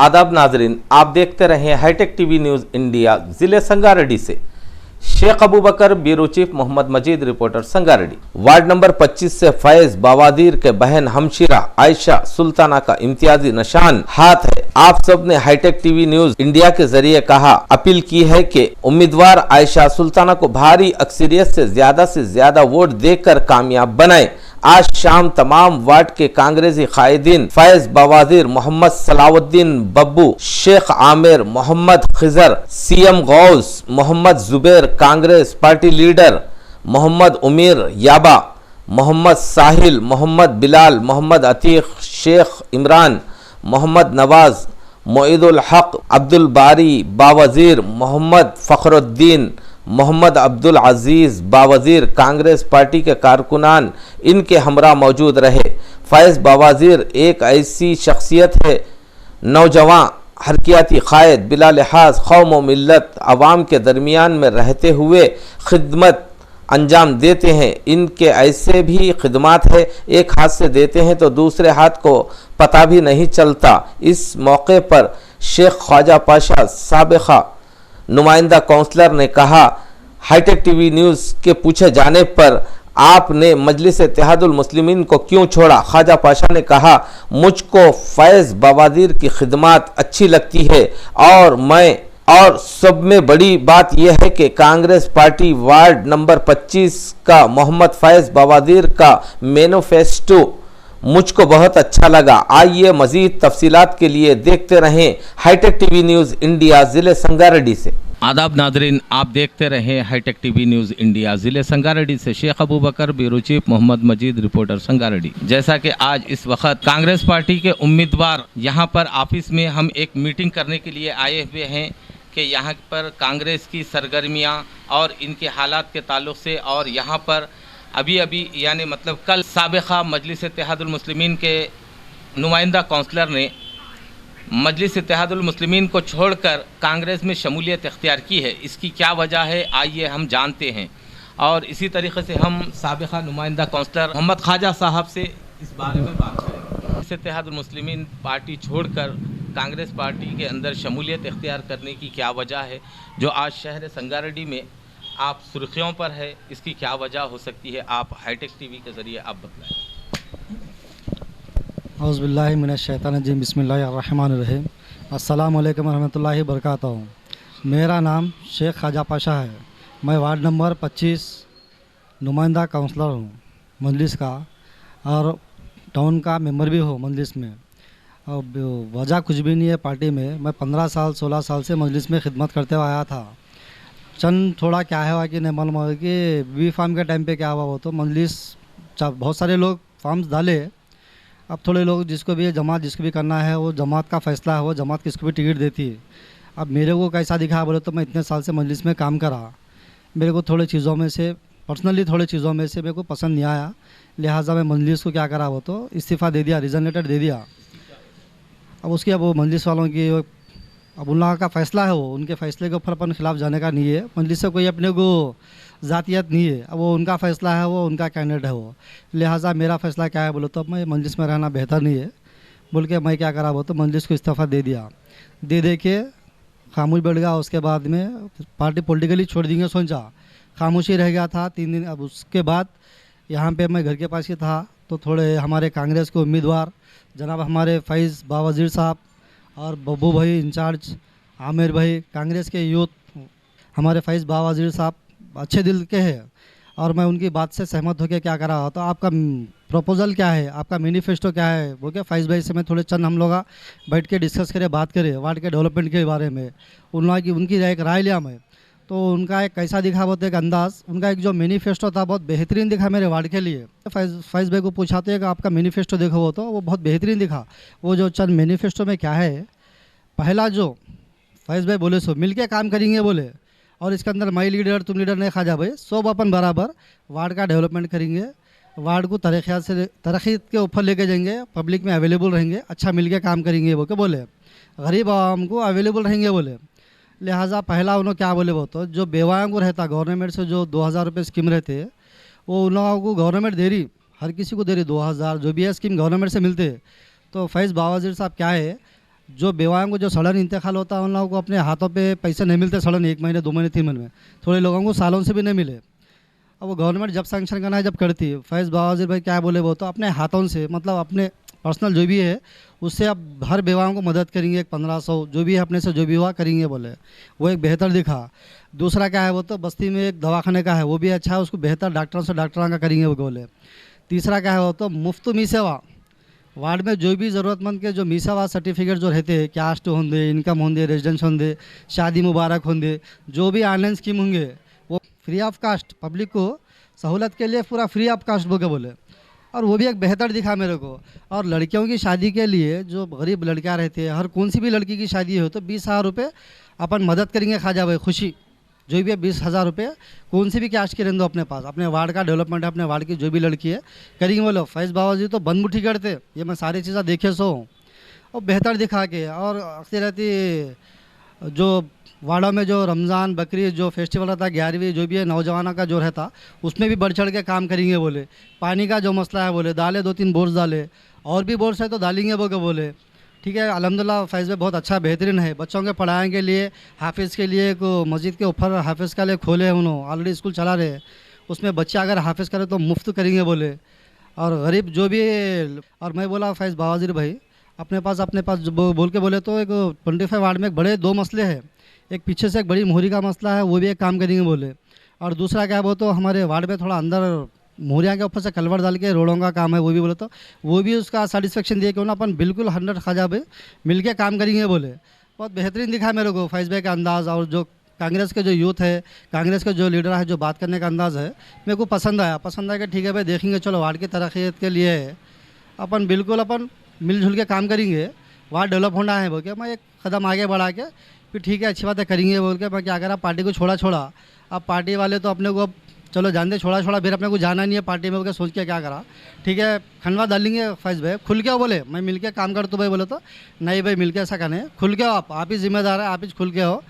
आदाब नाजरीन, आप देखते रहे हाईटेक टीवी न्यूज़ इंडिया। जिले संगारेड्डी से शेख अबू बकर, ब्यूरो चीफ मोहम्मद मजीद, रिपोर्टर संगारेड्डी। वार्ड नंबर 25 से फैज बावादीर के बहन हमशिरा आयशा सुल्ताना का इम्तियाजी निशान हाथ है। आप सब ने हाईटेक टीवी न्यूज़ इंडिया के जरिए अपील की है कि उम्मीदवार आयशा सुल्ताना को भारी अक्सरियत से ज्यादा वोट देकर कामयाब बनाएं। आज शाम तमाम वार्ड के कांग्रेसी कायदीन Faiz Bawazir, Mohammed Salahuddin Babbu, Sheikh Aamir, Mohammed Khizar, CM Ghouse, Mohammed Zubair, Congress party leader Mohammed Umeer Yaba, Mohammed Sahil, Mohammed Bilal, Mohammed Atiq, Sheikh Imran, Mohammed Nawaz, Moidul Haq, Abdul Bari Bawazir, Mohammed Fakhruddin, Mohammed Abdul Aziz Bawazir, Congress party के कारकुनान इनके हमरा मौजूद रहे। फैज़ बावजीर एक ऐसी शख्सियत है, नौजवान हरकियाती कायद, बिला लिहाज कौम व मिल्लत अवाम के दरमियान में रहते हुए खिदमत अंजाम देते हैं। इनके ऐसे भी खिदमात है, एक हाथ से देते हैं तो दूसरे हाथ को पता भी नहीं चलता। इस मौके पर शेख ख्वाजा पाशा साबिक़ा नुमाइंदा काउंसलर ने कहा, हाईटेक टीवी न्यूज़ के पूछे जाने पर आपने मजलिस इत्तेहादुल मुस्लिमीन को क्यों छोड़ा? ख्वाजा पाशा ने कहा, मुझको फैज़ बावादीर की खिदमत अच्छी लगती है और सब में बड़ी बात यह है कि कांग्रेस पार्टी वार्ड नंबर 25 का मोहम्मद फैज़ बावादीर का मैनिफेस्टो मुझको बहुत अच्छा लगा। आइए मजीद तफसीलात के लिए देखते रहें हाईटेक टीवी न्यूज़ इंडिया, जिले संगारेड्डी से। आदाब नाजरीन, आप देखते रहें हाईटेक टीवी न्यूज़ इंडिया। जिले संगारेड्डी से शेख अबू बकर, ब्यूरो चीफ मोहम्मद मजीद, रिपोर्टर संगारेड्डी। जैसा कि आज इस वक्त कांग्रेस पार्टी के उम्मीदवार यहाँ पर ऑफिस में हम एक मीटिंग करने के लिए आए हुए हैं कि यहाँ पर कांग्रेस की सरगर्मियाँ और इनके हालात के ताल्लुक़ से, और यहाँ पर अभी यानी मतलब कल साबिक़ा मजलिस इत्तेहादुल मुस्लिमीन के नुमाइंदा काउंसलर ने मजलिस इत्तेहादुल मुस्लिमीन को छोड़कर कांग्रेस में शमूलियत इख्तियार की है। इसकी क्या वजह है, आइए हम जानते हैं। और इसी तरीके से हम साबिक़ा नुमाइंदा काउंसलर मोहम्मद ख्वाजा साहब से इस बारे में बात करेंगे। मजलिस इत्तेहादुल मुस्लिमीन पार्टी छोड़कर कांग्रेस पार्टी के अंदर शमूलियत इख्तियार करने की क्या वजह है, जो आज शहर संगारेड्डी में आप सुर्खियों पर है, इसकी क्या वजह हो सकती है? आप हाईटेक टीवी के ज़रिए आप बतलाएं। औज़ुबिल्लाहि मिनश्शैतानिर्रजीम, बिस्मिल्लाहिर्रहमानिर्रहीम, अस्सलामु अलैकुम वरहमतुल्लाहि वबरकातुहू। मेरा नाम शेख ख्वाजा पाशा है। मैं वार्ड नंबर 25 नुमाइंदा काउंसलर हूँ मजलिस का, और टाउन का मेंबर भी हूँ मजलिस में। और वजह कुछ भी नहीं है पार्टी में। मैं 16 साल से मजलिस में खिदमत करते हुए आया था। चंद थोड़ा क्या है कि नहीं मालूम है कि वी फार्म के टाइम पे क्या हुआ, वो तो मजलिस बहुत सारे लोग फार्म्स डाले। अब थोड़े लोग जिसको भी जमात जिसको भी करना है, वो जमात का फ़ैसला है, वो जमात किसको भी टिकट देती है। अब मेरे को कैसा दिखा बोले तो मैं इतने साल से मजलिस में काम करा, मेरे को थोड़े चीज़ों में से पर्सनली मेरे को पसंद नहीं आया। लिहाजा मैं मजलिस को क्या करा, वो तो इस्तीफ़ा दे दिया, रिज़न लेटर दे दिया। अब उसकी अब वो मजलिस वालों की अब उन लोगों का फ़ैसला है, वो उनके फ़ैसले के ऊपर अपन खिलाफ़ जाने का नहीं है। मजलिस से कोई अपने को ज़ातियत नहीं है। अब वो उनका फ़ैसला है, वो उनका कैंडिडेट है वो। लिहाजा मेरा फ़ैसला क्या है बोलो तो मैं मजलिस में रहना बेहतर नहीं है बोल के मैं क्या करा, वो तो मजलिस को इस्तीफ़ा दे दिया। दे के खामोश बैठ गया। उसके बाद में पार्टी पॉलिटिकली छोड़ देंगे सोचा, खामोशी रह गया था 3 दिन। अब उसके बाद यहाँ पे मैं घर के पास ही था, तो थोड़े हमारे कांग्रेस के उम्मीदवार जनाब हमारे फैज़ बावाजीर साहब और बब्बू भाई इंचार्ज, आमिर भाई, कांग्रेस के यूथ हमारे फैज़ बावाजीर साहब अच्छे दिल के हैं, और मैं उनकी बात से सहमत होकर क्या करा, तो आपका प्रपोज़ल क्या है, आपका मैनिफेस्टो क्या है वो क्या फैज़ भाई से मैं थोड़े चंद हम लोग बैठ के डिस्कस करें, बात करें वार्ड के डेवलपमेंट के बारे में। उन लोगों की उनकी एक राय लिया मैं, तो उनका एक कैसा दिखा बहुत एक अंदाज़, उनका एक जो मैनिफेस्टो था बहुत बेहतरीन दिखा मेरे वार्ड के लिए। फैज़ भाई को पूछाते हैं कि आपका मैनिफेस्टो देखो, वो बहुत बेहतरीन दिखा। वो जो चंद मैनिफेस्टो में क्या है, पहला जो फैज़ भाई बोले सो मिल के काम करेंगे बोले, और इसके अंदर मैं लीडर तुम लीडर नहीं ख्वाजा भाई, सब अपन बराबर वार्ड का डेवलपमेंट करेंगे, वार्ड को तरक्की के ऊपर लेके जाएंगे, पब्लिक में अवेलेबल रहेंगे, अच्छा मिल के काम करेंगे वो क्या बोले, गरीब आवाम को अवेलेबल रहेंगे बोले। लिहाजा पहला उन्होंने क्या बोले, वो तो जो बेवाओं को रहता गवर्नमेंट से जो 2000 रुपये स्कीम रहते, वो उन लोगों को गवर्नमेंट दे रही, हर किसी को दे रही 2000, जो भी है स्कीम गवर्नमेंट से मिलते। तो फैज़ बावाजीर साहब क्या है, जो बेवाओं को जो सड़न इंतकाल होता है उन लोगों को अपने हाथों पे पैसे नहीं मिलते सड़न 1 महीने 2 महीने 3 महीने में, थोड़े लोगों को सालों से भी नहीं मिले। अब वो गवर्नमेंट जब सैंक्शन करना है जब करती है, फैज़ बावाज़िर भाई क्या बोले वो तो अपने हाथों से मतलब अपने पर्सनल जो भी है उससे अब हर बेवाओं को मदद करेंगे, 1500 जो भी है अपने से जो भी हुआ करेंगे बोले, वो एक बेहतर दिखा। दूसरा क्या है वो तो बस्ती में एक दवाखाने का है वो भी अच्छा है, उसको बेहतर डॉक्टरों से डॉक्टरों का करेंगे वो बोले। तीसरा क्या है वो तो मुफ्त मी सेवा, वार्ड में जो भी ज़रूरतमंद के जो मी सेवा सर्टिफिकेट जो रहते हैं, कास्ट होंगे, इनकम होंगे, रेजिडेंस होंगे, शादी मुबारक होंगे, जो भी ऑनलाइन स्कीम होंगे वो फ्री ऑफ कास्ट पब्लिक को सहूलत के लिए पूरा फ्री ऑफ कास्ट बोले, और वो भी एक बेहतर दिखा मेरे को। और लड़कियों की शादी के लिए जो गरीब लड़कियाँ रहती है, हर कौन सी भी लड़की की शादी हो तो 20,000 रुपये अपन मदद करेंगे ख्वाजा भाई, खुशी जो भी है 20,000 रुपये कौन सी भी कैश के रहने दो अपने पास, अपने वार्ड का डेवलपमेंट है, अपने वार्ड की जो भी लड़की है करेंगे बोलो। फैज़ बावाज़िर तो बंद मुट्ठी करते, ये मैं सारी चीज़ें देखे सो हूँ, और बेहतर दिखा के। और अक्सर रहती जो वार्डों में जो रमज़ान बकरीद जो फेस्टिवल रहता है 11वीं जो भी है नौजवानों का जो रहता, उसमें भी बढ़ चढ़ के काम करेंगे बोले। पानी का जो मसला है बोले डाले 2-3 बोर्स डाले, और भी बोर्स है तो डालेंगे बोले। ठीक है, अल्हम्दुलिल्लाह फैज़ भाई बहुत अच्छा बेहतरीन है। बच्चों के पढ़ाने के लिए हाफिज़ के लिए को मस्जिद के ऊपर हाफिज़ का लिए खोले हैं उन्होंने, ऑलरेडी स्कूल चला रहे हैं, उसमें बच्चे अगर हाफिज़ करें तो मुफ्त करेंगे बोले। और गरीब जो भी, और मैं बोला फैज़ बावाज़िर भाई अपने पास बोल के बोले तो एक 25 वार्ड में एक बड़े 2 मसले हैं, एक पीछे से एक बड़ी मोहरी का मसला है, वो भी एक काम करेंगे बोले। और दूसरा क्या वो तो हमारे वार्ड में थोड़ा अंदर मोहरिया के ऊपर से कलवर डाल के रोडों का काम है, वो भी बोले तो वो भी उसका सेटिस्फेक्शन दिए कि ना अपन बिल्कुल 100 ख्वाजा भाई मिल के काम करेंगे बोले। बहुत बेहतरीन दिखा मेरे को फैज़ भाई का अंदाज़, और जो कांग्रेस के जो यूथ है, कांग्रेस के जो लीडर है, जो बात करने का अंदाज़ है मेरे को पसंद आया कि ठीक है भाई देखेंगे, चलो वार्ड की तरक्कीत के लिए अपन बिल्कुल अपन मिलजुल के काम करेंगे, वार्ड डेवलप होना है बोल के मैं एक कदम आगे बढ़ा के फिर ठीक है अच्छी बात है करेंगे बोल के। मैं क्या करा, पार्टी को छोड़ा, अब पार्टी वाले तो अपने को चलो जानते छोड़ा फिर अपने को जाना नहीं है पार्टी में बोल के सोच के क्या करा, ठीक है खनवा डाल लेंगे फैज़ भाई, खुल के बोले मैं मिल के काम करता हूँ भाई, बोले तो नहीं भाई मिल के ऐसा करने, खुल के हो आप ही जिम्मेदार है, आप ही खुल के हो,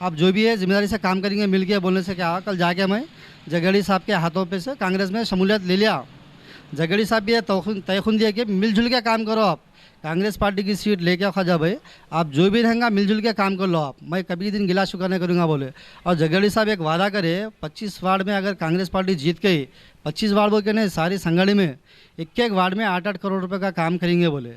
आप जो भी है जिम्मेदारी से काम करेंगे मिल के। बोलने से क्या, कल जाके मैं जगड़ी साहब के हाथों पे से कांग्रेस में शमूलियत ले लिया, जगड़ी साहब भी तयखुन दिया कि मिलजुल के काम करो, आप कांग्रेस पार्टी की सीट लेके ख्वाजा भाई आप जो भी रहेंगे मिलजुल के काम कर लो आप, मैं कभी दिन गिला शुक्र नहीं करूँगा बोले। और जगड़ी साहब एक वादा करे 25 वार्ड में अगर कांग्रेस पार्टी जीत गई, 25 वार्ड बोल के नहीं सारी संगठी में एक वार्ड में 8-8 करोड़ रुपए का काम करेंगे बोले।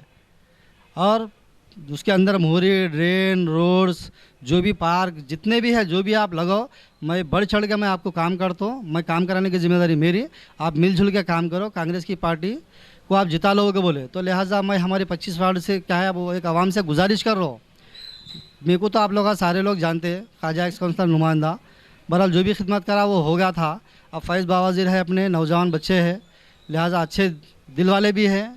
और उसके अंदर मोहरी, ड्रेन, रोड्स, जो भी पार्क जितने भी है जो भी आप लगाओ, मैं बढ़ चढ़ के मैं आपको काम करता हूँ, मैं काम कराने की जिम्मेदारी मेरी, आप मिलजुल के काम करो, कांग्रेस की पार्टी को आप जिता लोगे बोले। तो लिहाजा मैं हमारे 25 वार्ड से क्या है वो एक आवाम से गुजारिश कर रहा हूँ, मेरे को तो आप लोग सारे लोग जानते हैं, ख्वाजा एक्स काउंसिलर नुमाइंदा, बहरहाल जो भी खिदमत करा वो हो गया था। अब फैज़ बावाज़िर है, अपने नौजवान बच्चे हैं, लिहाजा अच्छे दिल वाले भी हैं,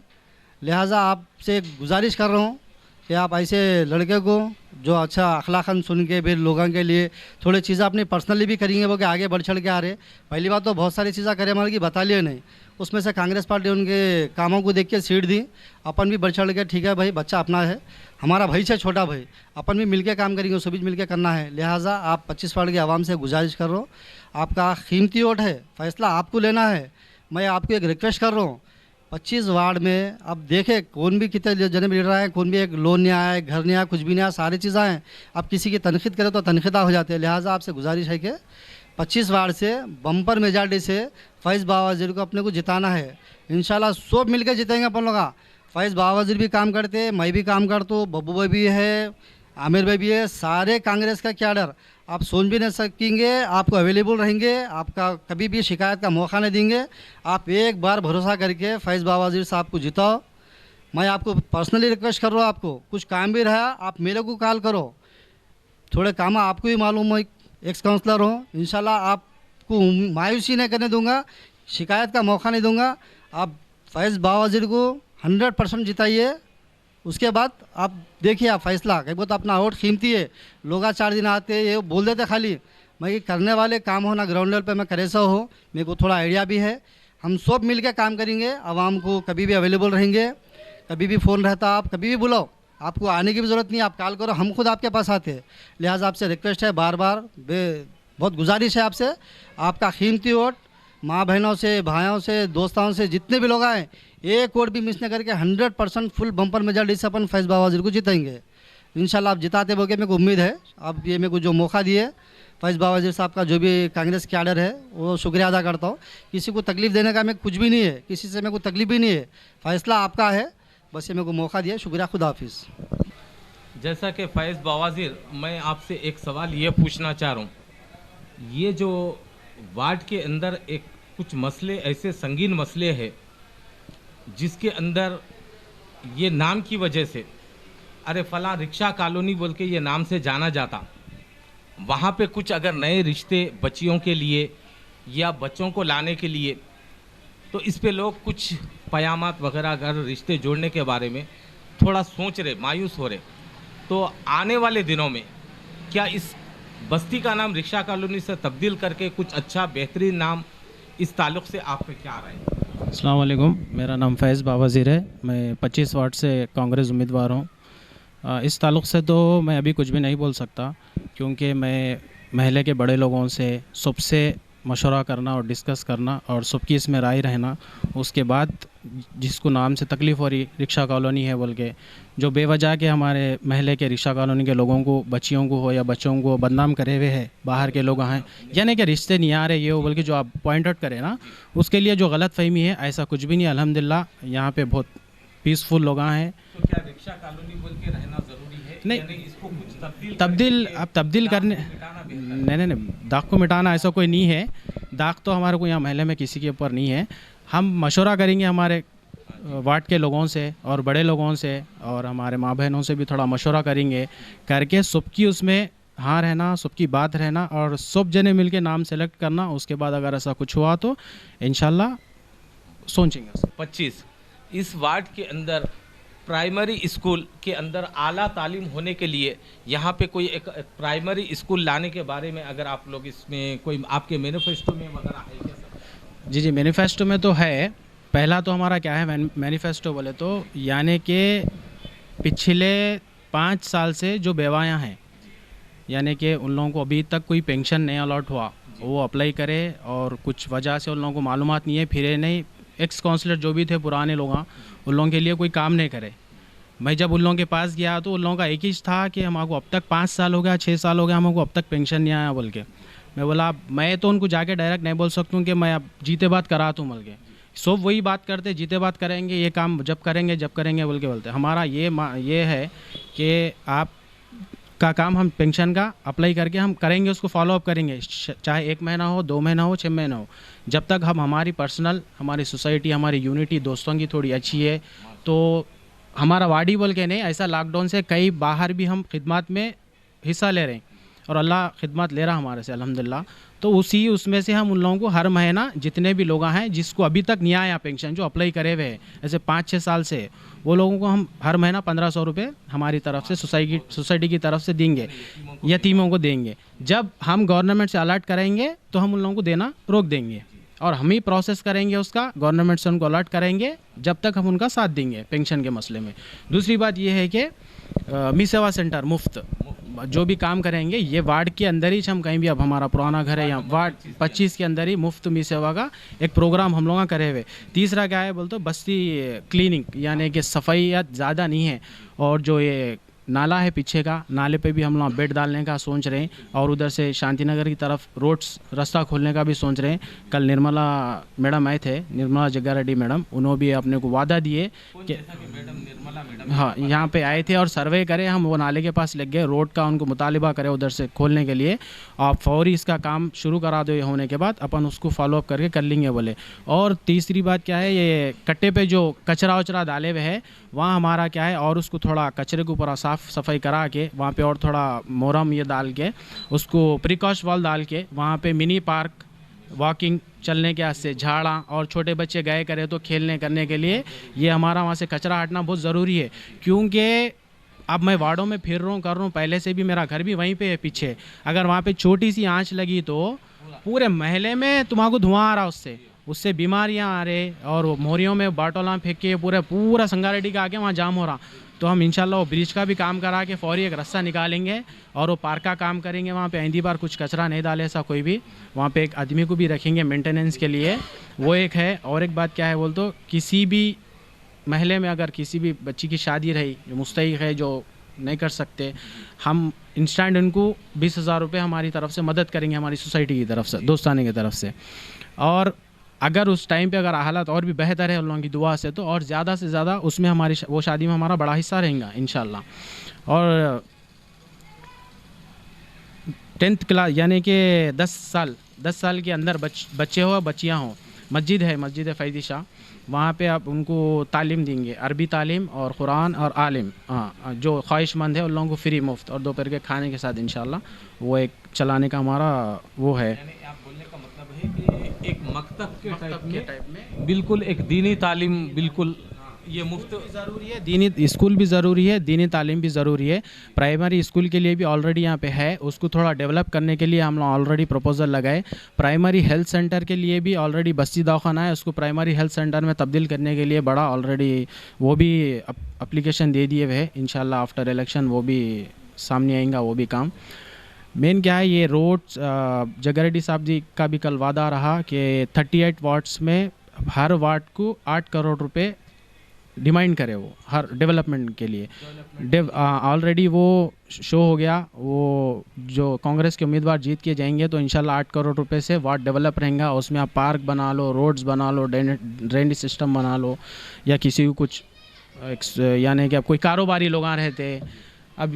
लिहाजा आपसे गुजारिश कर रहा हूँ कि आप ऐसे लड़के को जो अच्छा अखलाकन सुन के भी लोगों के लिए थोड़ी चीज़ें अपनी पर्सनली भी करेंगे वो कि आगे बढ़ चढ़ के आ रहे। पहली बात तो बहुत सारी चीज़ें करे हमारे की बता लिए नहीं, उसमें से कांग्रेस पार्टी उनके कामों को देख के सीट दी, अपन भी बढ़ चढ़ के ठीक है भाई बच्चा अपना है, हमारा भाई से छोटा भाई, अपन भी मिलके काम करेंगे, सभी मिलके करना है। लिहाजा आप 25 वार्ड की आवाम से गुजारिश कर रहा हूँ, आपका कीमती वोट है, फैसला आपको लेना है। मैं आपको एक रिक्वेस्ट कर रहा हूँ 25 वार्ड में अब देखे कौन भी कितने जने मिल रहा है, कौन भी एक लोन नहीं आया, घर नहीं आया, कुछ भी नहीं आया, सारी चीज़ें हैं। अब किसी की तनखीद करे तो तनखीदा हो जाते हैं। लिहाजा आपसे गुजारिश है कि 25 वार्ड से बम्पर मेजॉरिटी से फैज़ बावाज़िर को अपने को जिताना है। इंशाल्लाह सब मिलकर जीतेंगे अपन लोग। फैज़ बावाज़िर भी काम करते, मैं भी काम करता हूँ, बब्बू भाई भी है, आमिर भाई भी है, सारे कांग्रेस का कैडर आप सोच भी नहीं सकेंगे, आपको अवेलेबल रहेंगे, आपका कभी भी शिकायत का मौका नहीं देंगे। आप एक बार भरोसा करके फैज़ बावाज़िर साहब को जिताओ। मैं आपको पर्सनली रिक्वेस्ट कर रहा हूँ, आपको कुछ काम भी रहा आप मेरे को कॉल करो, थोड़े काम आपको ही मालूम, मैं एक्स काउंसलर हूँ, इंशाल्लाह आपको मायूसी नहीं करने दूंगा, शिकायत का मौका नहीं दूंगा। आप फैज़ बावाज़िर को 100% जिताइए, उसके बाद आप देखिए आप फैसला, कहीं तो अपना वोट कीमती है, लोग 4 दिन आते ये बोल देते खाली, मैं करने वाले काम होना ग्राउंड लेवल पे मैं करे सा हो, मेरे को थोड़ा आइडिया भी है। हम सब मिल के काम करेंगे, आवाम को कभी भी अवेलेबल रहेंगे, कभी भी फ़ोन रहता आप कभी भी बुलाओ, आपको आने की भी ज़रूरत नहीं, आप कॉल करो, हम खुद आपके पास आते हैं। लिहाजा आपसे रिक्वेस्ट है, बार बार बहुत गुजारिश है आपसे, आपका कीमती वोट माँ बहनों से, भाइयों से, दोस्तों से जितने भी लोग आए एक वोट भी मिस न करके 100% फुल बम्पर मेजॉरिटी से अपन फैज़ बावाज़िर को जीतेंगे। इंशाल्लाह आप जिताते बोल के मेरे को उम्मीद है। अब ये मेरे को जो मौका दिए फैज़ बावाज़ीर साहब का, जो भी कांग्रेस के आर्डर है, वो शुक्रिया अदा करता हूँ। किसी को तकलीफ़ देने का मैं कुछ भी नहीं है, किसी से मेरे को तकलीफ़ भी नहीं है, फ़ैसला आपका है, बस ये मेरे को मौका दिया, शुक्रिया, खुदा हाफिज़। जैसा कि फैज़ बावाज़ीर, मैं आपसे एक सवाल ये पूछना चाह रहा हूँ, ये जो वार्ड के अंदर एक कुछ मसले ऐसे संगीन मसले हैं जिसके अंदर ये नाम की वजह से, अरे फला रिक्शा कॉलोनी बोल के ये नाम से जाना जाता, वहाँ पे कुछ अगर नए रिश्ते बच्चियों के लिए या बच्चों को लाने के लिए, तो इस पे लोग कुछ पयामात वगैरह अगर रिश्ते जोड़ने के बारे में थोड़ा सोच रहे, मायूस हो रहे, तो आने वाले दिनों में क्या इस बस्ती का नाम रिक्शा कॉलोनी से तब्दील करके कुछ अच्छा बेहतरीन नाम इस ताल्लुक़ से आप पे क्या रहा है? अस्सलाम वालेकुम, मेरा नाम फैज़ बावाज़ीर है, मैं 25 वार्ड से कांग्रेस उम्मीदवार हूँ। इस ताल्लुक़ से तो मैं अभी कुछ भी नहीं बोल सकता, क्योंकि मैं महल्ले के बड़े लोगों से सबसे मशवरा करना और डिस्कस करना और सबकी इसमें राय रहना, उसके बाद जिसको नाम से तकलीफ़ हो रही रिक्शा कॉलोनी है बोल के, जो बेवजह के हमारे महल्ले के रिक्शा कॉलोनी के लोगों को, बच्चियों को हो या बच्चों को बदनाम करे हुए हैं, बाहर के लोग हैं, यानी कि रिश्ते नहीं आ रहे ये हो बोल के जो आप पॉइंट आउट करें ना, उसके लिए जो गलत फहमी है, ऐसा कुछ भी नहीं। अल्हम्दुलिल्लाह यहाँ पे बहुत पीसफुल लोग हैं। तो क्या रिक्शा कॉलोनी बोल के रहना ज़रूरी है? नहीं, यानी इसको कुछ तब्दील करने, नहीं, दाग को मिटाना ऐसा कोई नहीं है। दाग तो हमारे को यहाँ महल्ले में किसी के ऊपर नहीं है। हम मशवरा करेंगे हमारे वार्ड के लोगों से और बड़े लोगों से और हमारे माँ बहनों से भी थोड़ा मशवरा करेंगे, करके सबकी उसमें हाँ रहना, सबकी बात रहना और सब जने मिलके नाम सेलेक्ट करना। उसके बाद अगर ऐसा कुछ हुआ तो इंशाल्लाह सोचेंगे। 25 इस वार्ड के अंदर प्राइमरी स्कूल के अंदर आला तालीम होने के लिए यहाँ पे कोई एक प्राइमरी स्कूल लाने के बारे में अगर आप लोग इसमें कोई आपके मैनिफेस्टो में वगैरह है क्या सर? जी, मैनिफेस्टो में तो है। पहला तो हमारा क्या है मैनिफेस्टो बोले तो, यानी कि पिछले 5 साल से जो बेवायां हैं, यानी कि उन लोगों को अभी तक कोई पेंशन नहीं अलॉट हुआ, वो अप्लाई करे और कुछ वजह से उन लोगों को मालूमात नहीं है, फिरे नहीं, एक्स काउंसलर जो भी थे पुराने लोग, उन लोगों के लिए कोई काम नहीं करे। मैं जब उन लोगों के पास गया तो उन लोगों का एक ही था कि हमको अब तक 5 साल हो गया, 6 साल हो गया, हमको अब तक पेंशन नहीं आया बोल के। मैं बोला मैं तो उनको जाके डायरेक्ट नहीं बोल सकता हूँ कि मैं अब जीते बात करा दूँ बोल के। सब वही बात करते, जीते बात करेंगे, ये काम जब करेंगे बोल के बोलते। हमारा ये है कि आप का काम हम पेंशन का अप्लाई करके हम करेंगे, उसको फॉलोअप करेंगे, चाहे 1 महीना हो, 2 महीना हो, 6 महीना हो, जब तक हम हमारी पर्सनल, हमारी सोसाइटी, हमारी यूनिटी दोस्तों की थोड़ी अच्छी है। तो हमारा वार्ड ही बोल के नहीं, ऐसा लॉकडाउन से कई बाहर भी हम खिदमत में हिस्सा ले रहे हैं और अल्लाह खिदमत ले रहा हमारे से अल्हम्दुलिल्लाह। तो उसमें से हम उन लोगों को हर महीना जितने भी लोग हैं जिसको अभी तक नहीं आया पेंशन, जो अप्लाई करे हुए हैं ऐसे 5-6 साल से, वो लोगों को हम हर महीना 1500 रुपये हमारी तरफ से सोसाइटी की तरफ से देंगे, यतीमों को देंगे। जब हम गवर्नमेंट से अलर्ट करेंगे तो हम उन लोगों को देना रोक देंगे और हम ही प्रोसेस करेंगे उसका, गवर्नमेंट से उनको अलर्ट करेंगे जब तक हम उनका साथ देंगे पेंशन के मसले में। दूसरी बात ये है कि मी सेवा सेंटर मुफ्त जो भी काम करेंगे, ये वार्ड के अंदर ही हम कहीं भी, अब हमारा पुराना घर है यहाँ वार्ड 25 के अंदर ही मुफ्त मी सेवा का एक प्रोग्राम हम लोग करे हुए। तीसरा क्या है बोल तो बस्ती क्लीनिंग, यानी कि सफाई ज़्यादा नहीं है और जो ये नाला है पीछे का, नाले पे भी हम लोग बेड डालने का सोच रहे हैं और उधर से शांतिनगर की तरफ रोड्स रास्ता खोलने का भी सोच रहे हैं। कल निर्मला मैडम आए थे, निर्मला जग्गारेड्डी मैडम, उन्होंने भी अपने को वादा दिए कि हाँ यहाँ पे आए थे और सर्वे करे, हम वो नाले के पास लग गए, रोड का उनको मुतालिबा करे उधर से खोलने के लिए, आप फौरी इसका काम शुरू करा दो, ये होने के बाद अपन उसको फॉलोअप करके कर लेंगे बोले। और तीसरी बात क्या है, ये कट्टे पे जो कचरा वचरा डाले हुए है वहाँ हमारा क्या है, और उसको थोड़ा कचरे के ऊपर साफ़ सफाई करा के वहाँ पे और थोड़ा मोरम ये डाल के उसको प्रिकॉश वॉल डाल के वहाँ पे मिनी पार्क, वॉकिंग चलने के वास्ते, झाड़ा और छोटे बच्चे गए करे तो खेलने करने के लिए, ये हमारा वहाँ से कचरा हटना बहुत ज़रूरी है। क्योंकि अब मैं वार्डों में फिर रहा हूँ, कर रहा हूँ, पहले से भी मेरा घर भी वहीं पे है पीछे, अगर वहाँ पे छोटी सी आँच लगी तो पूरे महल्ले में तुम्हारा धुआं आ रहा, उससे बीमारियाँ आ रहे और वो मोरियों में बाटोला फेंक के पूरा संगारेड्डी का आके वहाँ जाम हो रहा। तो हम इंशाल्लाह वो ब्रिज का भी काम करा के फौरी एक रास्ता निकालेंगे और वो पार्क का काम करेंगे, वहाँ पे आइंदी बार कुछ कचरा नहीं डाले ऐसा कोई भी, वहाँ पे एक आदमी को भी रखेंगे मेंटेनेंस के लिए, वो एक है। और एक बात क्या है बोल तो किसी भी महल्ले में अगर किसी भी बच्ची की शादी रही, जो मुस्तहिक है, जो नहीं कर सकते, हम इंस्टेंट उनको 20,000 रुपये हमारी तरफ से मदद करेंगे, हमारी सोसाइटी की तरफ से, दोस्ताने की तरफ से। और अगर उस टाइम पे अगर हालात और भी बेहतर है उन लोगों की दुआ से, तो और ज़्यादा से ज़्यादा उसमें हमारी वो शादी में हमारा बड़ा हिस्सा रहेगा इंशाल्लाह। और 10th क्लास यानी कि 10 साल के अंदर बच्चे हो बच्चियाँ हों, मस्जिद है फैज़ी शाह, वहाँ पे आप उनको तालीम देंगे, अरबी तालीम और कुरान और आलिम। हाँ, जो ख्वाहिशमंद है उन लोगों को फ्री मुफ्त और दोपहर के खाने के साथ इंशाल्लाह वो एक चलाने का हमारा वो है। यानी आप बोलने का मतलब है कि एक मकतब के टाइप में बिल्कुल एक दीनी तालीम, बिल्कुल ये मुफ्त ज़रूरी है, दीनी स्कूल भी ज़रूरी है, दीनी तालीम भी ज़रूरी है। प्राइमरी स्कूल के लिए भी ऑलरेडी यहाँ पे है, उसको थोड़ा डेवलप करने के लिए हम लोग ऑलरेडी प्रपोजल लगाए। प्राइमरी हेल्थ सेंटर के लिए भी ऑलरेडी बस्ती दवाखाना है, उसको प्राइमरी हेल्थ सेंटर में तब्दील करने के लिए बड़ा ऑलरेडी वो भी एप्लीकेशन दे दिए हुए है। इंशाल्लाह आफ्टर इलेक्शन वो भी सामने आएगा वो भी काम। मेन क्या है, ये रोड्स जगरेड्डी साहब जी का भी कल वादा रहा कि 38 वार्ड्स में हर वार्ड को 8 करोड़ रुपए डिमांड करे वो हर डेवलपमेंट के लिए। ऑलरेडी वो शो हो गया, वो जो कांग्रेस के उम्मीदवार जीत के जाएंगे तो इंशाल्लाह 8 करोड़ रुपए से वार्ड डेवलप रहेगा। उसमें आप पार्क बना लो, रोड्स बना लो, ड्रेनेज सिस्टम बना लो, या किसी को कुछ यानी कि अब कोई कारोबारी लोग आ रहे थे, अब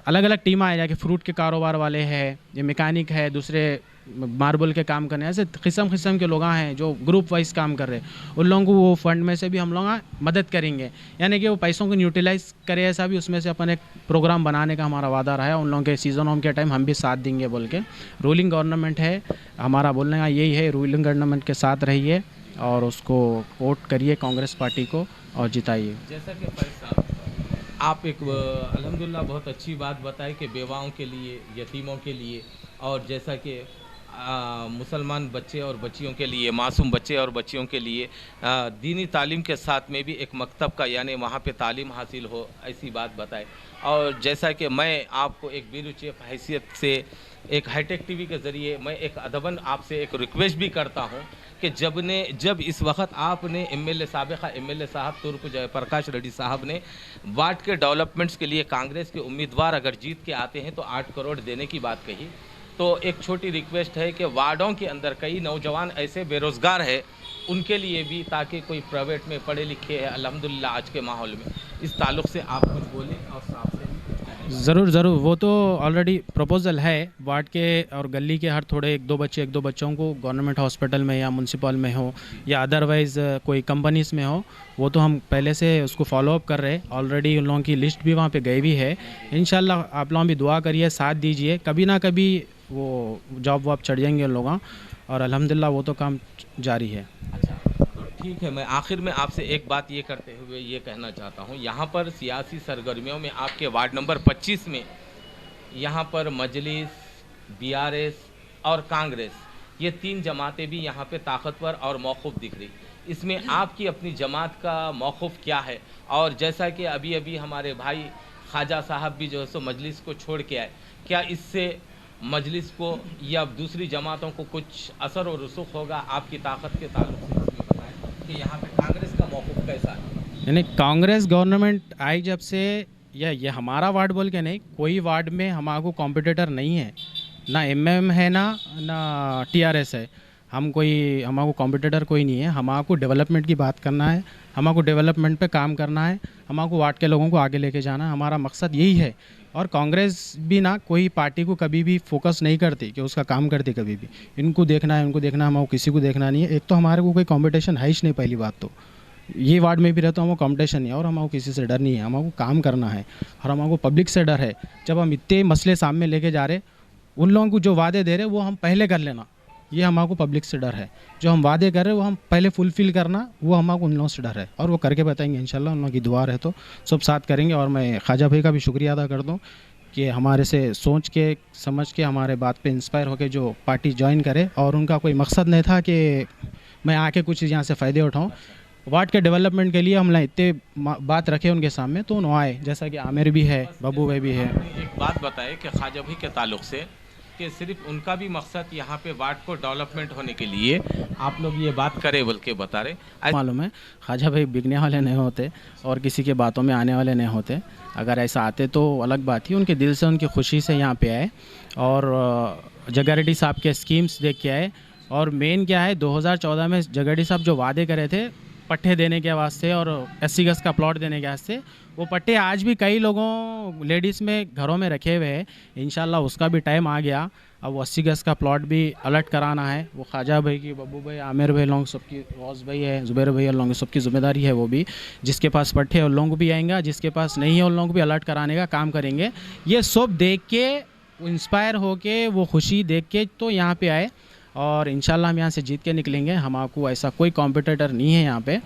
अलग अलग टीम आए जाके फ्रूट के कारोबार वाले हैं, ये मैकेनिक है, दूसरे मार्बल के काम करने, ऐसे किस्म के लोग हैं जो ग्रुप वाइज काम कर रहे हैं। उन लोगों को वो फंड में से भी हम लोग मदद करेंगे, यानी कि वो पैसों को यूटिलाइज करे, ऐसा भी उसमें से अपन एक प्रोग्राम बनाने का हमारा वादा रहा है। उन लोगों के सीज़न होम के टाइम हम भी साथ देंगे बोल के। रूलिंग गवर्नमेंट है, हमारा बोलने का यही है, रूलिंग गवर्नमेंट के साथ रहिए और उसको वोट करिए कांग्रेस पार्टी को और जिताइए। जैसा कि फैज साहब आप एक अल्हम्दुलिल्लाह बहुत अच्छी बात बताई कि बेवाओं के लिए, यतीमों के लिए, और जैसा कि मुसलमान बच्चे और बच्चियों के लिए, मासूम बच्चे और बच्चियों के लिए दीनी तालीम के साथ में भी एक मकतब का यानी वहाँ पे तालीम हासिल हो, ऐसी बात बताए। और जैसा कि मैं आपको एक ब्यूरो चीफ हैसियत से एक हाईटेक टीवी के ज़रिए मैं एक अदबन आपसे एक रिक्वेस्ट भी करता हूँ कि जब इस वक्त आपने साबिक़ा एमएलए साहब तुर्क जयप्रकाश रेड्डी साहब ने वार्ड के डेवलपमेंट्स के लिए कांग्रेस के उम्मीदवार अगर जीत के आते हैं तो 8 करोड़ देने की बात कही, तो एक छोटी रिक्वेस्ट है कि वार्डों के अंदर कई नौजवान ऐसे बेरोज़गार है, उनके लिए भी, ताकि कोई प्राइवेट में पढ़े लिखे है अल्हम्दुलिल्लाह आज के माहौल में, इस ताल्लुक़ से आप कुछ बोलें और साहब से। ज़रूर, वो तो ऑलरेडी प्रपोजल है, वार्ड के और गली के हर थोड़े एक दो बच्चों को गवर्नमेंट हॉस्पिटल में या म्यूनसिपल में हो या अदरवाइज़ कोई कंपनीज़ में हो, वो तो हम पहले से उसको फॉलोअप कर रहे हैं। ऑलरेडी उन लोगों की लिस्ट भी वहाँ पे गई भी है। इंशाल्लाह आप लोग भी दुआ करिए, साथ दीजिए, कभी ना कभी वो जॉब वॉब चढ़ जाएंगे उन लोगों, और अल्हम्दुलिल्लाह वो तो काम जारी है। अच्छा, तो ठीक है, मैं आखिर में आपसे एक बात ये करते हुए ये कहना चाहता हूँ, यहाँ पर सियासी सरगर्मियों में आपके वार्ड नंबर 25 में यहाँ पर मजलिस, बीआरएस और कांग्रेस, ये 3 जमातें भी यहाँ पे ताकतवर और मौक़ूफ़ दिख रही। इसमें आपकी अपनी जमात का मौक़ूफ़ क्या है? और जैसा कि अभी अभी हमारे भाई ख्वाजा साहब भी जो है सो मजलिस को छोड़ के आए, क्या इससे मजलिस को या दूसरी जमातों को कुछ असर और रसूख होगा आपकी ताकत के ताल्लुक से? इसमें बताएं कि यहाँ पे कांग्रेस का मौक़िफ़ कैसा है? यानी कांग्रेस गवर्नमेंट आई जब से, या ये हमारा वार्ड बोल के नहीं, कोई वार्ड में हमारे को कॉम्पिटिटर नहीं है, ना एमएम है ना टीआरएस है। हमारे को कॉम्पिटिटर कोई नहीं है। हमारे को डेवलपमेंट की बात करना है, हमारे को डेवलपमेंट पे काम करना है, हमारे को वार्ड के लोगों को आगे लेके जाना है, हमारा मकसद यही है। और कांग्रेस भी ना कोई पार्टी को कभी भी फोकस नहीं करती कि उसका काम करती, कभी भी इनको देखना है, उनको देखना है, हमारे को किसी को देखना नहीं है। एक तो हमारे को कोई कंपटीशन है ही नहीं, पहली बात तो ये वार्ड में भी रहता हूँ, हमारा कंपटीशन नहीं है, और हमारे को किसी से डर नहीं है, हमारे को काम करना है, और हमारे को पब्लिक से डर है। जब हम इतने मसले सामने लेके जा रहे, उन लोगों को जो वादे दे रहे वो हम पहले कर लेना, ये हमारे को पब्लिक से डर है। जो हम वादे कर रहे हैं वो हम पहले फुलफ़िल करना, वो हमारे को उन लोगों से डर है, और वो करके बताएंगे इंशाल्लाह। उन लोगों की दुआ है तो सब साथ करेंगे। और मैं ख्वाजा भाई का भी शुक्रिया अदा कर दूँ कि हमारे से सोच के समझ के हमारे बात पे इंस्पायर होकर जो पार्टी ज्वाइन करे, और उनका कोई मकसद नहीं था कि मैं आके कुछ यहाँ से फ़ायदे उठाऊँ। वार्ड के डेवलपमेंट के लिए हमने इतने बात रखे उनके सामने, तो उन्होंने आए, जैसा कि आमिर भी है, बाबू भाई भी है। एक बात बताए कि ख्वाजा भाई के ताल्लुक़ से कि सिर्फ उनका भी मकसद यहाँ पे वार्ड को डेवलपमेंट होने के लिए आप लोग ये बात करें बोल के बता रहे। मालूम है ख्वाजा भाई बिकने वाले नहीं होते और किसी के बातों में आने वाले नहीं होते। अगर ऐसा आते तो अलग बात ही, उनके दिल से उनकी खुशी से यहाँ पे आए और जगारेड्डी साहब के स्कीम्स देख के आए। और मेन क्या है, 2014 में जगारेड्डी साहब जो वादे करे थे पट्टे देने के वास्ते और 80 गज का प्लॉट देने के वास्ते, वो पट्टे आज भी कई लोगों लेडीज़ में घरों में रखे हुए हैं। इंशाल्लाह उसका भी टाइम आ गया। अब वो 80 गज का प्लॉट भी अलर्ट कराना है। वो ख्वाजा भाई की, बब्बू भाई, आमिर भाई लोग सबकी, गौस भाई है, ज़ुबैर भाई लोगों की सबकी जिम्मेदारी है। वो भी जिसके पास पट्टे है उन लोगों को भी आएंगे, जिसके पास नहीं है उन लोगों को भी अलर्ट कराने का काम करेंगे। ये सब देख के इंस्पायर होके, वो खुशी देख के तो यहाँ पे आए और इंशाल्लाह हम यहाँ से जीत के निकलेंगे। हमारे ऐसा कोई कॉम्पिटिटर नहीं है यहाँ पे।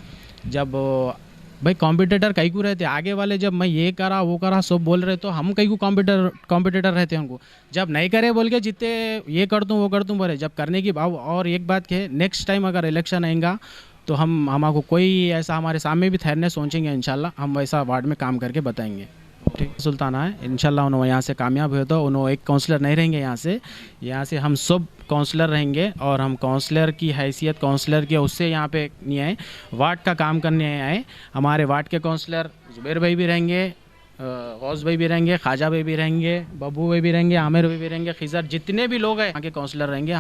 जब भाई कॉम्पिटिटर कई को रहते आगे वाले, जब मैं ये करा वो करा सब बोल रहे तो हम कई को कॉम्पिटिटर रहते हैं उनको। जब नहीं करे बोल के जितने ये कर दूँ वो कर दूँ बोले, जब करने की भाव। और एक बात के, नेक्स्ट टाइम अगर इलेक्शन आएगा तो हम हमारे कोई ऐसा हमारे सामने भी ठहरने सोचेंगे, इंशाल्लाह हम वैसा वार्ड में काम करके बताएंगे। ठीक सुल्ताना है, इंशाल्लाह उन्होंने यहाँ से कामयाब हुए तो उन्होंने एक काउंसलर नहीं रहेंगे यहाँ से हम सब काउंसलर रहेंगे। और हम काउंसलर की हैसियत काउंसलर की उससे यहाँ पे नहीं आए, वार्ड का काम करने आए। हमारे वार्ड के काउंसलर ज़ुबैर भाई भी रहेंगे, गौस भाई भी रहेंगे, ख्वाजा भाई भी रहेंगे, बब्बू भाई भी रहेंगे, आमिर भाई भी रहेंगे, खिजर, जितने भी लोग हैं यहाँ के काउंसलर रहेंगे।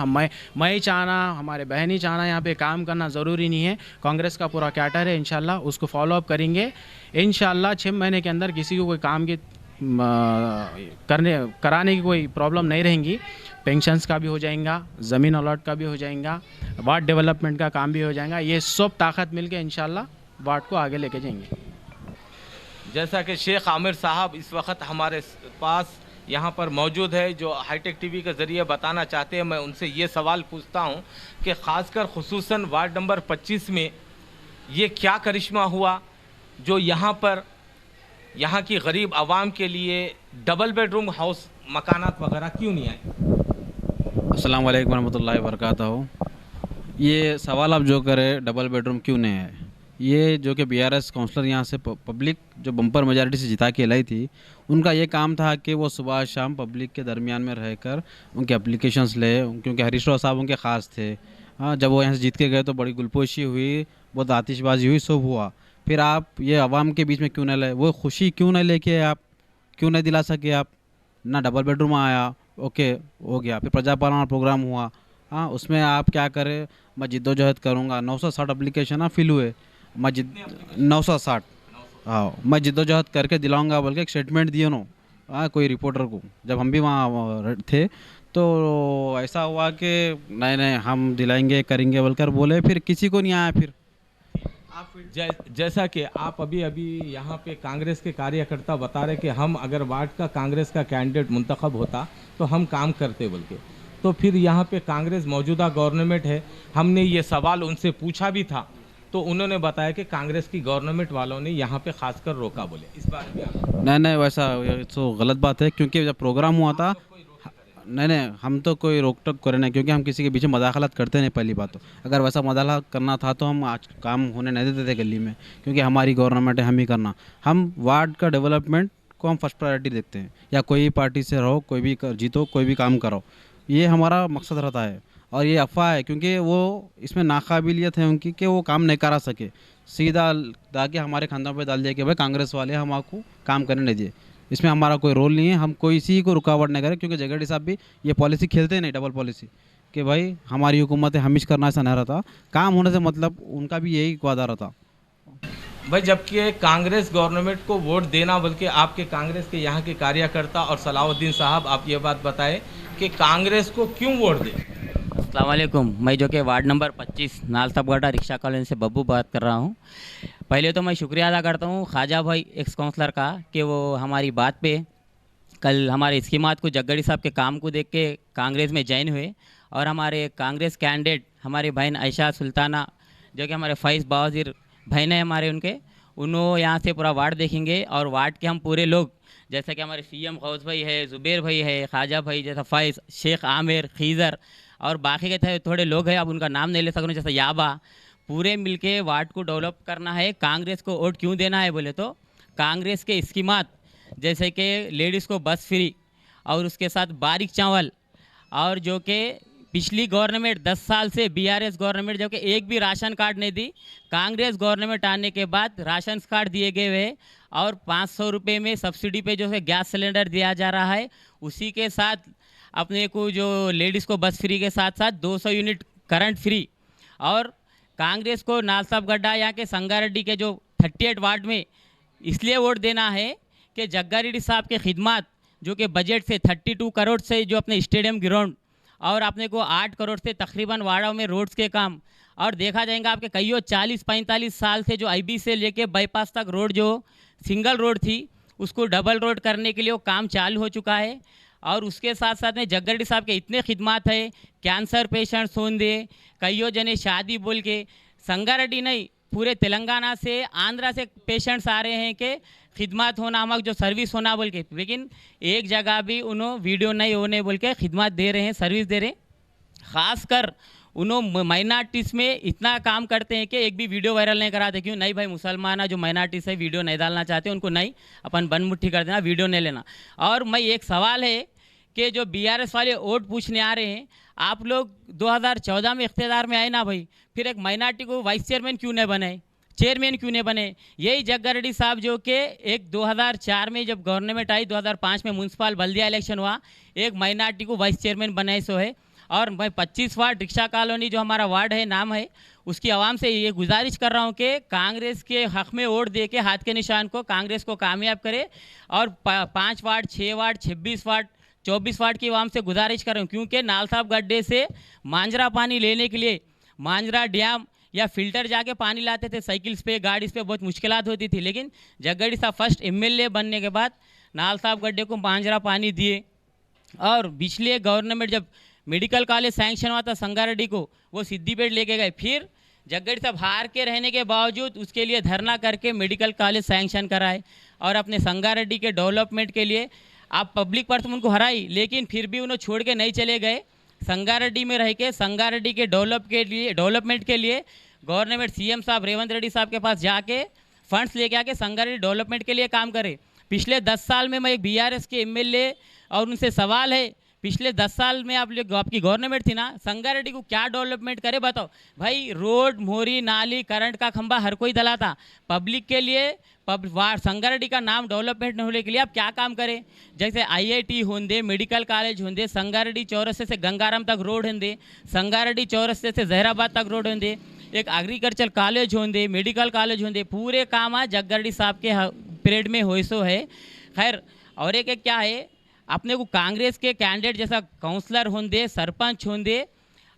मैं ही चाहना, हमारे बहन ही चाहना यहाँ पे काम करना ज़रूरी नहीं है। कांग्रेस का पूरा कैटर है, इंशाल्लाह उसको फॉलो अप करेंगे। इंशाल्लाह 6 महीने के अंदर किसी को कोई काम की कराने की कोई प्रॉब्लम नहीं रहेंगी। पेंशन्स का भी हो जाएगा, ज़मीन अलॉट का भी हो जाएगा, वार्ड डेवलपमेंट का काम भी हो जाएगा। ये सब ताकत मिल के इंशाल्लाह वार्ड को आगे लेके जाएंगे। जैसा कि शेख आमिर साहब इस वक्त हमारे पास यहाँ पर मौजूद है, जो हाईटेक टीवी के ज़रिए बताना चाहते हैं, मैं उनसे ये सवाल पूछता हूँ कि ख़ासकर खुसूसन वार्ड नंबर 25 में ये क्या करिश्मा हुआ जो यहाँ पर यहाँ की गरीब आवाम के लिए डबल बेडरूम हाउस मकानात वगैरह क्यों नहीं आए? अस्सलाम वालेकुम रहमतुल्लाहि वबरकातुहू। ये सवाल आप जो करें डबल बेडरूम क्यों नहीं है, ये जो कि बीआरएस काउंसलर यहाँ से पब्लिक जो बम्पर मेजॉरिटी से जिता के लाई थी, उनका ये काम था कि वो सुबह शाम पब्लिक के दरमियान में रहकर उनके एप्लीकेशंस ले, क्योंकि हरीश राव साहब उनके ख़ास थे। हाँ, जब वो यहाँ से जीत के गए तो बड़ी गुलपोशी हुई, बहुत आतिशबाजी हुई, सब हुआ। फिर आप ये आवाम के बीच में क्यों नहीं लाए, वो खुशी क्यों नहीं लेके आप क्यों नहीं दिला सके आप? ना डबल बेडरूम आया, ओके हो गया। फिर प्रजापालना प्रोग्राम हुआ, हाँ उसमें आप क्या करें, मैं जिद्दोजहद करूँगा। 960 एप्लीकेशन ना फिल हुए, मैं 960, हाँ मैं जिद्दोजहद करके दिलाऊंगा बोल के एक स्टेटमेंट दिए नो, हाँ कोई रिपोर्टर को। जब हम भी वहाँ थे तो ऐसा हुआ कि नहीं हम दिलाएंगे करेंगे बोलकर बोले, फिर किसी को नहीं आया। फिर जैसा कि आप अभी यहाँ पे कांग्रेस के कार्यकर्ता बता रहे कि हम अगर वार्ड का कांग्रेस का कैंडिडेट मुंतखब होता तो हम काम करते बोल के, तो फिर यहाँ पे कांग्रेस मौजूदा गवर्नमेंट है, हमने ये सवाल उनसे पूछा भी था तो उन्होंने बताया कि कांग्रेस की गवर्नमेंट वालों ने यहाँ पे खासकर रोका बोले। इस बारे में आप? नहीं वैसा तो गलत बात है, क्योंकि जब प्रोग्राम हुआ था नहीं हम तो कोई रोक टोक करें नहीं, क्योंकि हम किसी के पीछे मदाखलत करते नहीं। पहली बात तो अगर वैसा मदाखलत करना था तो हम आज काम होने नहीं देते थे गली में, क्योंकि हमारी गवर्नमेंट है, हम ही करना। हम वार्ड का डेवलपमेंट को हम फर्स्ट प्रायोरिटी देखते हैं, या कोई पार्टी से रहो, कोई भी जीतो, कोई भी काम करो, ये हमारा मकसद रहता है। और ये अफवाह है, क्योंकि वो इसमें नाकाबिलियत है उनकी कि वो काम नहीं करा सके, सीधा ताकि हमारे खानों पे डाल दिया कि भाई कांग्रेस वाले हम आपको काम करने नहीं दिए। इसमें हमारा कोई रोल नहीं है, हम कोई इसी को रुकावट नहीं करें, क्योंकि जगारेड्डी साहब भी ये पॉलिसी खेलते नहीं, डबल पॉलिसी कि भाई हमारी हुकूमत है हमीश करना, ऐसा नहीं रहता। काम होने से मतलब उनका भी यही वादा रहता। भाई जबकि कांग्रेस गवर्नमेंट को वोट देना, बल्कि आपके कांग्रेस के यहाँ के कार्यकर्ता और सलाउद्दीन साहब आप ये बात बताएं कि कांग्रेस को क्यों वोट दें? अस्सलाम वालेकुम, मैं जो कि वार्ड नंबर 25 नालसाबगढ़ा रिक्शा कॉलोनी से बब्बू बात कर रहा हूँ। पहले तो मैं शुक्रिया अदा करता हूँ ख्वाजा भाई एक्स काउंसलर का कि वो हमारी बात पे कल हमारे स्कीमात को जगारेड्डी साहब के काम को देख के कांग्रेस में ज्वाइन हुए। और हमारे कांग्रेस कैंडिडेट हमारी बहन आयशा सुल्ताना जो कि हमारे फैज़ बावजीर बहन है हमारे, उन्होंने यहाँ से पूरा वार्ड देखेंगे। और वार्ड के हम पूरे लोग जैसे कि हमारे सीएम गौस भाई है, ज़ुबैर भाई है, ख्वाजा भाई जैसा फैज़, शेख आमिर, खीज़र और बाकी के थे थोड़े लोग हैं, अब उनका नाम नहीं ले सकूँ, जैसे याबा, पूरे मिलके वार्ड को डेवलप करना है। कांग्रेस को वोट क्यों देना है बोले तो कांग्रेस के स्कीमात जैसे कि लेडीज़ को बस फ्री और उसके साथ बारीक चावल और जो कि पिछली गवर्नमेंट 10 साल से बीआरएस गवर्नमेंट जो कि एक भी राशन कार्ड नहीं दी, कांग्रेस गवर्नमेंट आने के बाद राशन कार्ड दिए गए हुए और 500 रुपये में सब्सिडी पे जो है गैस सिलेंडर दिया जा रहा है। उसी के साथ अपने को जो लेडीज़ को बस फ्री के साथ साथ 200 यूनिट करंट फ्री। और कांग्रेस को नालसाबगड्ढा यहाँ के संगारेड्डी के जो 38 वार्ड में इसलिए वोट देना है कि जग्गा रेड्डी साहब के खिदमत जो कि बजट से 32 करोड़ से जो अपने स्टेडियम ग्राउंड और अपने को 8 करोड़ से तकरीबन वाड़ों में रोड्स के काम, और देखा जाएगा आपके कईयों 40-45 साल से जो आईबी से लेके बाईपास तक रोड जो सिंगल रोड थी उसको डबल रोड करने के लिए वो काम चालू हो चुका है। और उसके साथ साथ में जग्गा रेड्डी साहब के इतने खिदमत है, कैंसर पेशेंट्स होंगे, कईयों जने शादी बोल के संगारेड्डी नहीं पूरे तेलंगाना से आंध्रा से पेशेंट्स आ रहे हैं कि खिदमत होना हमक जो सर्विस होना बोल के, लेकिन एक जगह भी उन्होंने वीडियो नहीं होने बोल के खिदमत दे रहे हैं, सर्विस दे रहे हैं। ख़ासकर उन्होंने माइनॉरिटीज़ में इतना काम करते हैं कि एक भी वीडियो वायरल नहीं कराते। क्यों नहीं भाई, मुसलमान जो माइनॉरिटीज़ है वीडियो नहीं डालना चाहते उनको नहीं, अपन बन मुट्ठी कर देना, वीडियो नहीं लेना। और मैं एक सवाल है कि जो बीआरएस वाले वोट पूछने आ रहे हैं, आप लोग 2014 में इख्तियार में आए ना भाई, फिर एक माइनॉरिटी को वाइस चेयरमैन क्यों नहीं बने, चेयरमैन क्यों नहीं बने? यही जग्गा रेड्डी साहब जो कि एक 2004 में जब गवर्नमेंट आई, 2005 में म्यूनसिपल बल्दिया इलेक्शन हुआ, एक माइनॉरिटी को वाइस चेयरमैन बनाए सो है। और मैं 25 वार्ड रिक्शा कॉलोनी जो हमारा वार्ड है नाम है, उसकी आवाम से ये गुजारिश कर रहा हूँ कि कांग्रेस के हक़ में वोट दे के हाथ के निशान को कांग्रेस को कामयाब करे। और 5 वार्ड 6 वार्ड 26 वार्ड 24 वार्ड की आवाम से गुजारिश कर रहा हूँ, क्योंकि नालसाबगड्ढे से मांजरा पानी लेने के लिए मांजरा डैम या फिल्टर जाके पानी लाते थे, साइकिल्स पे गाड़ीज़ पे बहुत मुश्किलात होती थी। लेकिन जग्गा रेड्डी साहब फर्स्ट एमएलए बनने के बाद नालसाबगड्ढे को मांजरा पानी दिए। और पिछले गवर्नमेंट जब मेडिकल कॉलेज सैंक्शन हुआ था संगारेड्डी को, वो सिद्दीपेट लेके गए। फिर जग्गा रेड्डी साहब हार के रहने के बावजूद उसके लिए धरना करके मेडिकल कॉलेज सैंक्शन कराए। और अपने संगारेड्डी के डेवलपमेंट के लिए आप पब्लिक पर तुम उनको हराई, लेकिन फिर भी उन्हें छोड़ के नहीं चले गए। संगारेड्डी में रह के संगारेड्डी के डेवलपमेंट के लिए गवर्नमेंट सीएम साहब रेवंत रेड्डी साहब के पास जाके फंड्स लेके आके संगारेड्डी डेवलपमेंट के लिए काम करे। पिछले 10 साल में मैं एक बीआरएस के एमएलए और उनसे सवाल है, पिछले 10 साल में आप लोग आपकी गवर्नमेंट थी ना, संगारेड्डी को क्या डेवलपमेंट करे बताओ भाई। रोड, मोरी, नाली, करंट का खंबा हर कोई दलाता, पब्लिक के लिए संगारेड्डी का नाम डेवलपमेंट होने के लिए आप क्या काम करें? जैसे आईआईटी होंदे, मेडिकल कॉलेज होंदे, संगारेड्डी चौरस्ते से गंगाराम तक रोड होंदे, संगारेड्डी चौरस्ते से जहराबाद तक रोड होंदे, एक एग्रीकल्चर कॉलेज होंदे, मेडिकल कॉलेज होंदे, पूरे काम आज जग्गा रेड्डी साहब के पीरियड में हो सो है। खैर, और एक क्या है, अपने को कांग्रेस के कैंडिडेट जैसा काउंसलर होंदे, सरपंच होंदे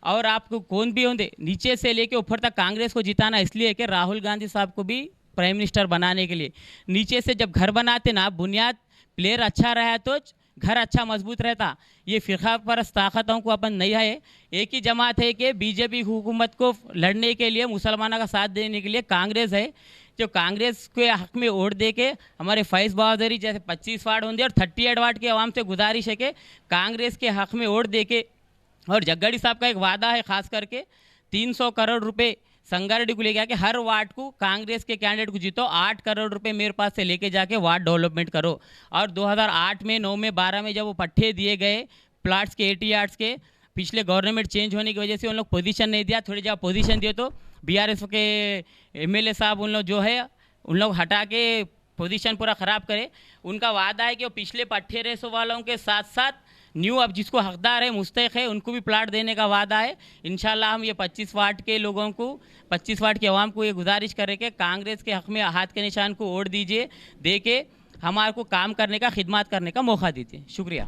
और आपको कौन भी होंदे, नीचे से लेके ऊपर तक कांग्रेस को जिताना इसलिए कि राहुल गांधी साहब को भी प्राइम मिनिस्टर बनाने के लिए। नीचे से जब घर बनाते ना, बुनियाद प्लेयर अच्छा रहा तो घर अच्छा मजबूत रहता। ये फ़िरका परस्त ताकतों को अपन नहीं है, एक ही जमात है कि बीजेपी हुकूमत को लड़ने के लिए, मुसलमानों का साथ देने के लिए कांग्रेस है। जो कांग्रेस के हक़ में वोट दे के हमारे फैज़ बहादुरी जैसे 25 वार्ड होंगे और 38 वार्ड के आवाम से गुजारिश है कि कांग्रेस के हक़ में वोट दे के। और जग्गा रेड्डी साहब का एक वादा है ख़ास करके 300 करोड़ रुपए संगारेड्डी को लेके आके हर वार्ड को कांग्रेस के कैंडिडेट को जीतो, 8 करोड़ रुपए मेरे पास से लेके जाके वार्ड डेवलपमेंट करो। और 2008 में 9 में 12 में जब वो पट्टे दिए गए प्लाट्स के 80 यार्ड्स के, पिछले गवर्नमेंट चेंज होने की वजह से उन लोग पोजीशन नहीं दिया, थोड़ी जगह पोजीशन दिए तो बीआरएस के एमएलए साहब उन लोग जो है उन लोग हटा के पोजीशन पूरा ख़राब करे। उनका वादा है कि वो पिछले पट्टे रेसो वालों के साथ साथ न्यू अब जिसको हकदार है, मुस्तहिक है, उनको भी प्लाट देने का वादा है। इंशाल्लाह हम ये 25 वार्ड के लोगों को, 25 वार्ड के अवाम को ये गुजारिश करें कि कांग्रेस के हक़ में हाथ के निशान को वोट दीजिए, दे के हमारे को काम करने का, खिदमत करने का मौका दीजिए। शुक्रिया।